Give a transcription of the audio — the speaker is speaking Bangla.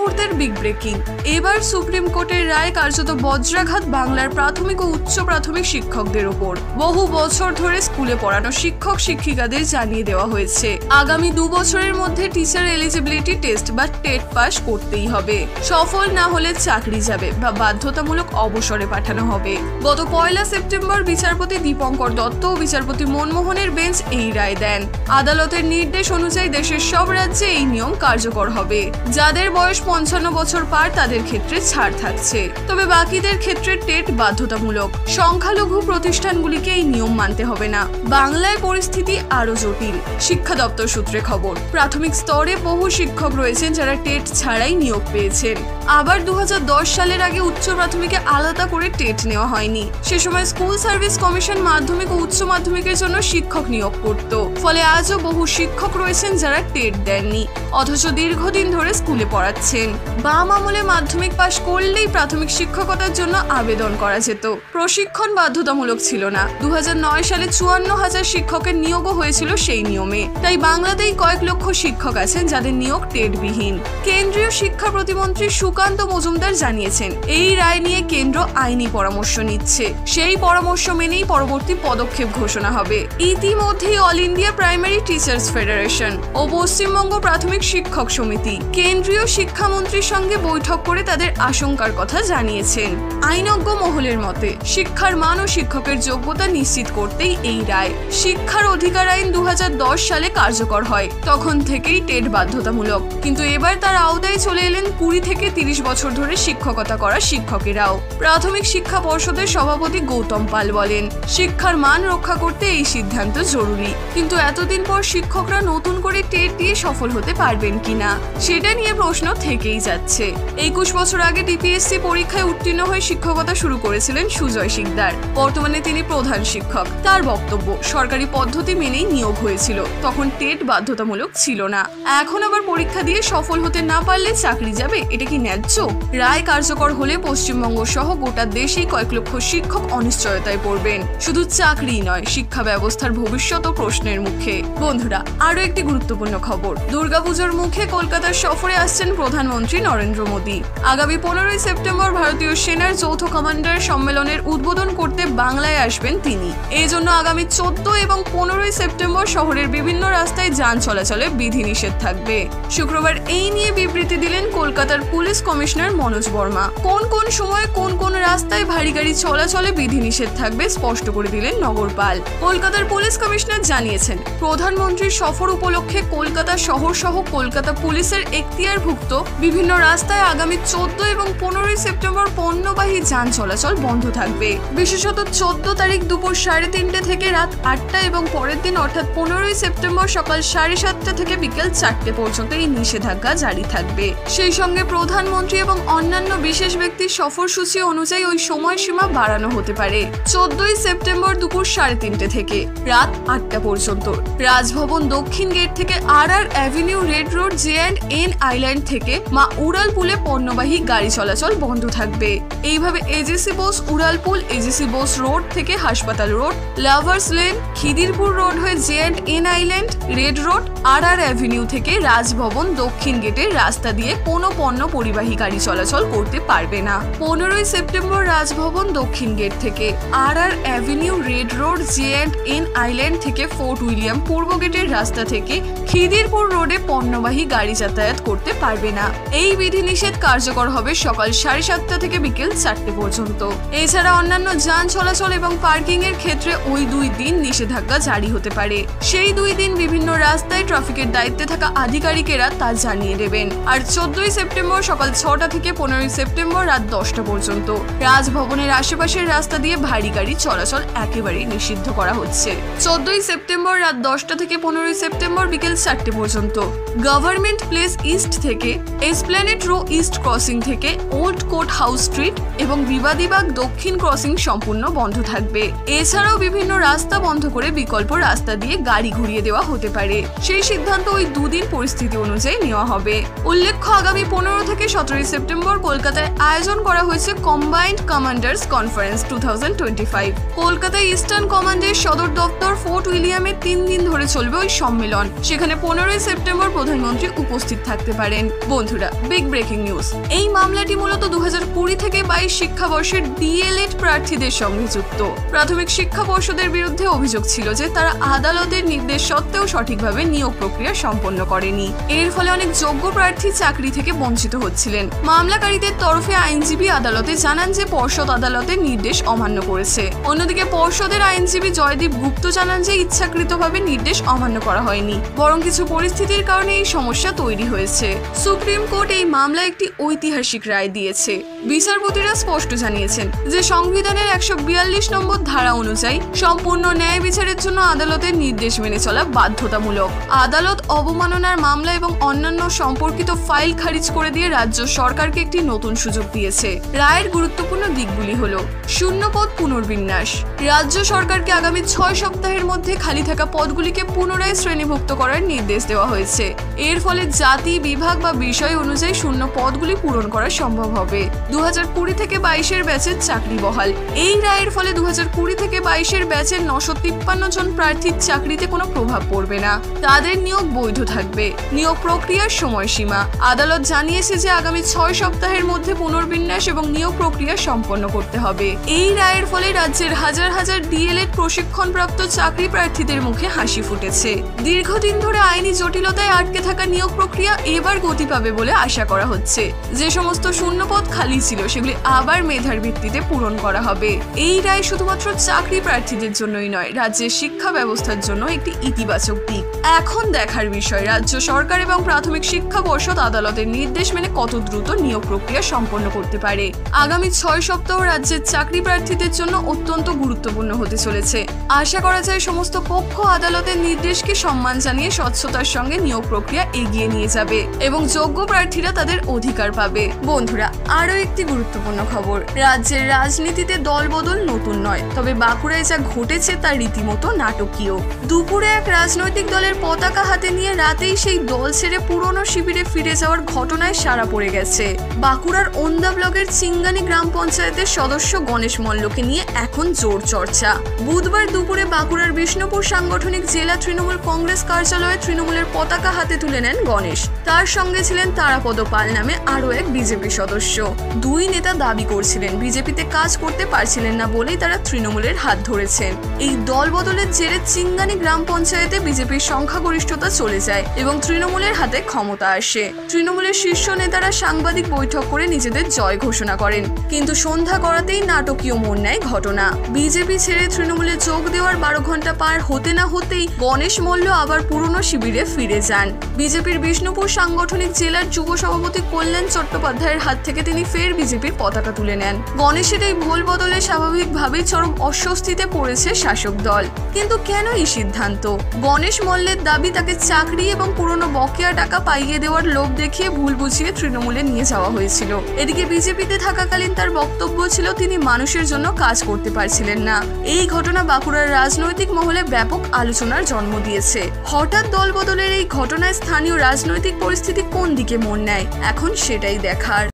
মুহূর্তের বিগ ব্রেকিং। এবার সুপ্রিম কোর্টের রায় কার্যত বজ্রাঘাত বাংলার প্রাথমিক ও উচ্চ প্রাথমিক শিক্ষকদের ওপর। বহু বছর ধরে স্কুলে পড়ানো শিক্ষক শিক্ষিকাদের জানিয়ে দেওয়া হয়েছে আগামী 2 বছরের মধ্যে টিচার এলিজিবিলিটি টেস্ট বা টেট পাস করতেই হবে। সফল না হলে চাকরি যাবে বা বাধ্যতামূলক অবসরে পাঠানো হবে। গত 1 সেপ্টেম্বর বিচারপতি দীপঙ্কর দত্ত ও বিচারপতি মনমোহনের বেঞ্চ এই রায় দেন। আদালতের নির্দেশ অনুযায়ী দেশের সব রাজ্যে এই নিয়ম কার্যকর হবে। যাদের বয়স 55 বছর পার তাদের ক্ষেত্রে ছাড় থাকছে, তবে বাকিদের ক্ষেত্রে টেট বাধ্যতামূলক। সংখ্যালঘু প্রতিষ্ঠানগুলিকে এই নিয়ম মানতে হবে না। বাংলায় পরিস্থিতি আরো জটিল। শিক্ষা দপ্তর সূত্রে খবর, প্রাথমিক স্তরে বহু শিক্ষক রয়েছেন যারা টেট ছাড়াই নিয়োগ পেয়েছেন। আবার 2010 সালের আগে উচ্চ প্রাথমিকে আলাদা করে টেট নেওয়া হয়নি। সে সময় স্কুল সার্ভিস কমিশন মাধ্যমিক ও উচ্চ মাধ্যমিকের জন্য শিক্ষক নিয়োগ করত। ফলে আজও বহু শিক্ষক রয়েছেন যারা টেট দেননি, অথচ দীর্ঘদিন ধরে স্কুলে পড়াচ্ছেন। বাম আমলে মাধ্যমিক পাশ করলেই প্রাথমিক শিক্ষকতার জন্য আবেদন করা যেত। প্রশিক্ষণ বাধ্যতামূলক ছিল না। 2009 সালে 54,000 শিক্ষকের নিয়োগও হয়েছিল সেই নিয়মে। তাই বাংলাতেই কয়েক লক্ষ শিক্ষক আছেন যাদের নিয়োগ টেটবিহীন। কেন্দ্রীয় শিক্ষা প্রতিমন্ত্রী সুকান্ত মজুমদার জানিয়েছেন, এই রায় নিয়ে কেন্দ্র আইনি পরামর্শ নিচ্ছে। সেই পরামর্শ মেনেই পরবর্তী পদক্ষেপ ঘোষণা হবে। ইতিমধ্যেই all India primary teachers federation ও পশ্চিমবঙ্গ প্রাথমিক শিক্ষক সমিতি কেন্দ্রীয় শিক্ষামন্ত্রীর সঙ্গে বৈঠক করে তাদের আশঙ্কার কথা জানিয়েছেন। আইনজ্ঞ মহলের মতে শিক্ষার মান ও শিক্ষকের যোগ্যতা নিশ্চিত করতেই এই রায়। শিক্ষার অধিকার আইন 2010 সালে কার্যকর হয়, তখন থেকেই টেট বাধ্যতামূলক। কিন্তু এবার তার আওতায় চলে এলেন 20 থেকে 30 বছর ধরে শিক্ষকতা করা শিক্ষকেরাও। প্রাথমিক শিক্ষা পর্ষদের সভাপতি গৌতম পাল বলেন, শিক্ষার মান রক্ষা করতে এই সিদ্ধান্ত জরুরি। কিন্তু এতদিন পর শিক্ষকরা নতুন করে টেট দিয়ে সফল হতে পারবেন কিনা সেটা নিয়ে প্রশ্ন থেকেই যাচ্ছে। 21 বছর আগে ডিপিএসসি পরীক্ষায় উত্তীর্ণ হয়ে শিক্ষকতা শুরু করেছিলেন সুজয় শিকদার। বর্তমানে তিনি প্রধান শিক্ষক। তার বক্তব্য, সরকারি পদ্ধতি মেনেই নিয়োগ হয়েছিল, তখন টেট বাধ্যতামূলক ছিল না। এখন আবার পরীক্ষা দিয়ে সফল হতে না পারলে চাকরি যাবে, এটা কি ন্যায্য? রায় কার্যকর হলে পশ্চিমবঙ্গ সহ গোটা দেশেই কয়েক লক্ষ শিক্ষক অনিশ্চয়তায় পড়বেন। শুধু চাকরি নয়, শিক্ষা ব্যবস্থার ভবিষ্যৎ প্রশ্নের মুখে। বন্ধুরা, আরো একটি গুরুত্বপূর্ণ খবর, দুর্গাপুজোর মুখে কলকাতার সফরে আসছেন প্রধানমন্ত্রী নরেন্দ্র মোদী। আগামী 15 সেপ্টেম্বর ভারতীয় সেনার যৌথ কমান্ডার সম্মেলনের উদ্বোধন করতে বাংলায় আসবেন তিনি। এই জন্য আগামী 14 এবং 15 সেপ্টেম্বর শহরের বিভিন্ন রাস্তায় যান চলাচলে বিধিনিষেধ থাকবে। শুক্রবার এই নিয়ে বিবৃতি দিলেন কলকাতার পুলিশ কমিশনার মনোজ বর্মা। কোন কোন সময় কোন কোন রাস্তায় ভারী গাড়ি চলাচলে বিধিনিষেধ থাকবে স্পষ্ট করে দিলেন নগরপাল। কলকাতার পুলিশ কমিশনার জানিয়েছেন, প্রধানমন্ত্রীর সফর উপলক্ষে কলকাতা শহর সহ কলকাতা পুলিশের এখতিয়ারভুক্ত বিভিন্ন রাস্তায় আগামী 14 এবং 15 সেপ্টেম্বর পণ্যবাহী যান চলাচল বন্ধ থাকবে। বিশেষত 14 তারিখ দুপুর 3:30 থেকে রাত 8টা এবং পরের দিন অর্থাৎ 15 সেপ্টেম্বর সকাল 7:30 থেকে বিকেল 4টে পর্যন্ত এই নিষেধাজ্ঞা জারি থাকবে। সেই সঙ্গে প্রধানমন্ত্রী এবং অন্যান্য বিশেষ ব্যক্তির সফরসূচি অনুযায়ী ওই সময়সীমা বাড়ানো হতে পারে। 14 সেপ্টেম্বর দুপুর 3:30 থেকে রাত 8টা পর্যন্ত রাজভবন দক্ষিণ গেট থেকে RR avenue, red road, J&N island থেকে মা উড়ালপুলে পণ্যবাহী গাড়ি চলাচল বন্ধ থাকবে। এইভাবে এজিসি বোস উড়ালপুল, এজিসি বোস রোড থেকে হাসপাতাল road, lovers lane, Khidirpur road হয়ে J&N island, red road, RR avenue থেকে রাজভবন দক্ষিণ গেটের রাস্তা দিয়ে কোনো পণ্য পরিবাহী গাড়ি চলাচল করতে পারবে না। 15 সেপ্টেম্বর রাজভবন দক্ষিণ গেট থেকে RR avenue, red road, J&N island থেকে ফোর্ট উইলিয়াম পূর্ব গেটের রাস্তা থেকে খিদিরপুর রোডে পণ্যবাহী গাড়ি যাতায়াত করতে পারবে না। এই বিধিনিষেধ কার্যকর হবে সকাল 7:30 থেকে বিকেল 4টে পর্যন্ত। এছাড়া অন্যান্য যান চলাচল এবং পার্কিং এর ক্ষেত্রে ওই 2 দিন নিষেধাজ্ঞা জারি হতে পারে। সেই 2 দিন বিভিন্ন রাস্তায় ট্রাফিকের দায়িত্বে থাকা আধিকারিকেরা তা জানিয়ে দেবেন। আর 14 সেপ্টেম্বর সকাল 6টা থেকে 15 সেপ্টেম্বর রাত 10টা পর্যন্ত রাজভবনের আশেপাশের রাস্তা দিয়ে ভারী গাড়ি চলাচল একেবারেই নিষিদ্ধ করা হচ্ছে। 14 সেপ্টেম্বর রাত 10টা থেকে 15 সেপ্টেম্বর বিকেল 4টে পর্যন্ত গভর্নমেন্ট প্লেস ইস্ট থেকে এসপ্ল্যানেড রো ইস্ট ক্রসিং থেকে ওল্ড কোর্ট হাউস স্ট্রিট এবং বিবাদীবাগ দক্ষিণ ক্রসিং সম্পূর্ণ বন্ধ থাকবে। এছাড়াও বিভিন্ন রাস্তা বন্ধ করে বিকল্প রাস্তা দিয়ে গাড়ি ঘুরিয়ে দেওয়া হতে পারে। সেই সিদ্ধান্ত ওই 2 দিন পরিস্থিতি অনুযায়ী নেওয়া হবে। উল্লেখ্য, আগামী 15 থেকে 17 সেপ্টেম্বর কলকাতায় আয়োজন করা হয়েছে কম্বাইন্ড কমান্ডার্স কনফারেন্স 2025। কলকাতায় ইস্টার্ন কমান্ডের সদর দপ্তর ফোর্ট উইলিয়ামে 3 দিন ধরে চলবে ওই সম্মেলন। সেখানে 15 সেপ্টেম্বর প্রধানমন্ত্রী উপস্থিত থাকতে পারেন। বন্ধু বন্ধুরা, বিগ ব্রেকিং নিউজ। এই মামলাটি মূলত 2020 থেকে 22 শিক্ষাবর্ষের ডিএলএড প্রার্থীদের সঙ্গে যুক্ত। প্রাথমিক শিক্ষা পর্ষদের বিরুদ্ধে অভিযোগ ছিল যে তারা আদালতের নির্দেশ সত্ত্বেও সঠিকভাবে নিয়োগ প্রক্রিয়া সম্পন্ন করেনি। এর ফলে অনেক যোগ্য প্রার্থী চাকরি থেকে বঞ্চিত হচ্ছিলেন। মামলাকারীদের তরফে আইনজীবী আদালতে জানান যে পর্ষদ আদালতের নির্দেশ অমান্য করেছে। অন্যদিকে পর্ষদের আইনজীবী জয়দীপ গুপ্ত জানান যে ইচ্ছাকৃতভাবে নির্দেশ অমান্য করা হয়নি, বরং কিছু পরিস্থিতির কারণে এই সমস্যা তৈরি হয়েছে। সুপ্রিম কোর্ট এই মামলায় একটি ঐতিহাসিক রায় দিয়েছে। বিচারপতিরা স্পষ্ট জানিয়েছেন যে সংবিধানের 142 নম্বর ধারা অনুযায়ী সম্পূর্ণ ন্যায় বিচারের জন্য আদালতের নির্দেশ মেনে চলা বাধ্যতামূলক। আদালত অবমাননার মামলা এবং অন্যান্য সম্পর্কিত ফাইল খারিজ করে দিয়ে রাজ্য সরকারকে একটি নতুন সুযোগ দিয়েছে। রায়ের গুরুত্বপূর্ণ দিকগুলি হলো: শূন্যপদ পুনর্বিন্যাস। রাজ্য সরকারকে আগামী 6 সপ্তাহের মধ্যে খালি থাকা পদগুলিকে পুনরায় শ্রেণীভুক্ত করার নির্দেশ দেওয়া হয়েছে। এর ফলে জাতি, বিভাগ বা বিষয় অনুযায়ী শূন্য পদগুলি পূরণ করা সম্ভব হবে। 2020 থেকে 22 ব্যাচের চাকরি বহাল। এই রায়ের ফলে 2020 থেকে 22 ব্যাচের 953 জন প্রার্থীর চাকরিতে কোনো প্রভাব পড়বে না। তাদের নিয়োগ বৈধ থাকবে। নিয়োগ প্রক্রিয়ার সময়সীমা। আদালত জানিয়েছে যে আগামী 6 সপ্তাহের মধ্যে পুনর্বিন্যাস এবং নিয়োগ প্রক্রিয়া সম্পন্ন করতে হবে। এই রায়ের ফলে রাজ্যের হাজার হাজার ডিএলএড প্রশিক্ষণপ্রাপ্ত চাকরি প্রার্থীদের মুখে হাসি ফুটেছে। দীর্ঘদিন ধরে আইনি জটিলতায় আটকে থাকা নিয়োগ প্রক্রিয়া এবার গতি পাবে বলে আশা করা হচ্ছে। যে সমস্ত শূন্যপদ খালি ছিল সেগুলি আবার মেধার ভিত্তিতে পূরণ করা হবে। এই রায় শুধুমাত্র চাকরি প্রার্থীদের জন্যই নয়, রাজ্যের শিক্ষা ব্যবস্থার জন্য একটি ইতিবাচক দিক। এখন দেখার বিষয় রাজ্য সরকার এবং প্রাথমিক শিক্ষা পর্ষদ আদালতের নির্দেশ মেনে কত দ্রুত নিয়োগ প্রক্রিয়া সম্পন্ন করতে পারে। আগামী 6 সপ্তাহ রাজ্যের চাকরি প্রার্থীদের জন্য অত্যন্ত গুরুত্বপূর্ণ হতে চলেছে। আশা করা যায় সমস্ত পক্ষ আদালতের নির্দেশকে সম্মান জানিয়ে স্বচ্ছতার সঙ্গে নিয়োগ প্রক্রিয়া এগিয়ে নিয়ে যাবে এবং যোগ্য প্রার্থীরা তাদের অধিকার পাবে। বন্ধুরা, আরও একটি গুরুত্বপূর্ণ খবর। রাজ্যের রাজনীতিতে দলবদল নতুন নয়, তবে বাঁকুড়ায় যা ঘটেছে তা রীতিমতো নাটকীয়। দুপুরে এক রাজনৈতিক দলের পতাকা হাতে নিয়ে রাতেই সেই দল ছেড়ে পুরনো শিবিরে ফিরে যাওয়ার ঘটনায় সাড়া পড়ে গেছে। বাঁকুড়ার ওন্দা ব্লকের চিঙ্গানি গ্রাম পঞ্চায়েতের সদস্য গণেশ মল্লকে নিয়ে এখন জোর চর্চা। বুধবার দুপুরে বাঁকুড়ার বিষ্ণুপুর সাংগঠনিক জেলা তৃণমূল কংগ্রেস কার্যালয়ে তৃণমূলের পতাকা হাতে তুলে নেন গণেশ। তার সঙ্গে ছিলেন তারাপদ পাল নামে আরও এক বিজেপি সদস্য। দুই নেতা দাবি করছিলেন বিজেপিতে কাজ করতে পারছিলেন না বলেই তারা তৃণমূলের হাত ধরেছেন। এই দল বদলের জেরে চিঙ্গানি গ্রাম পঞ্চায়েতে বিজেপির সংখ্যাগরিষ্ঠতা চলে যায় এবং তৃণমূলের হাতে ক্ষমতা আসে। তৃণমূলের শীর্ষ নেতারা সাংবাদিক বৈঠক করে নিজেদের জয় ঘোষণা করেন, কিন্তু সন্ধ্যা গড়াতেই নাটকীয় মোড় নেয় ঘটনা। বিজেপি ছেড়ে তৃণমূলে যোগ দেওয়ার 12 ঘন্টা পার হতে না হতেই গণেশ মল্ল আবার পুরনো শিবিরে ফিরে যান। বিজেপির বিষ্ণুপুর সাংগঠনিক জেলার যুব সভাপতি কল্যাণ চট্টোপাধ্যায়ের হাত থেকে তিনি ফের বিজেপির পতাকা তুলে নেন। গণেশের এই ভুল বদলে স্বাভাবিকভাবেই চরম অস্বস্তিতে পড়েছে শাসক দল। কিন্তু কেন এই সিদ্ধান্ত? গণেশ মল্লের দাবি তাকে চাকরি এবং পুরনো বকেয়া টাকা পাইয়ে দেওয়ার লোভ দেখিয়ে ভুল বুঝিয়ে তৃণমূলে নিয়ে যাওয়া হয়েছিল। এদিকে বিজেপিতে থাকাকালীন তার বক্তব্য ছিল তিনি মানুষের জন্য কাজ করতে পারছিলেন না। এই ঘটনা বাঁকুড়ার রাজনৈতিক মহলে ব্যাপক আলোচনার জন্ম দিয়েছে। হঠাৎ দল বদলের এই ঘটনায় স্থানীয় রাজনৈতিক পরিস্থিতি কোন দিকে মোড় নেয়, এখন সেটাই দেখার।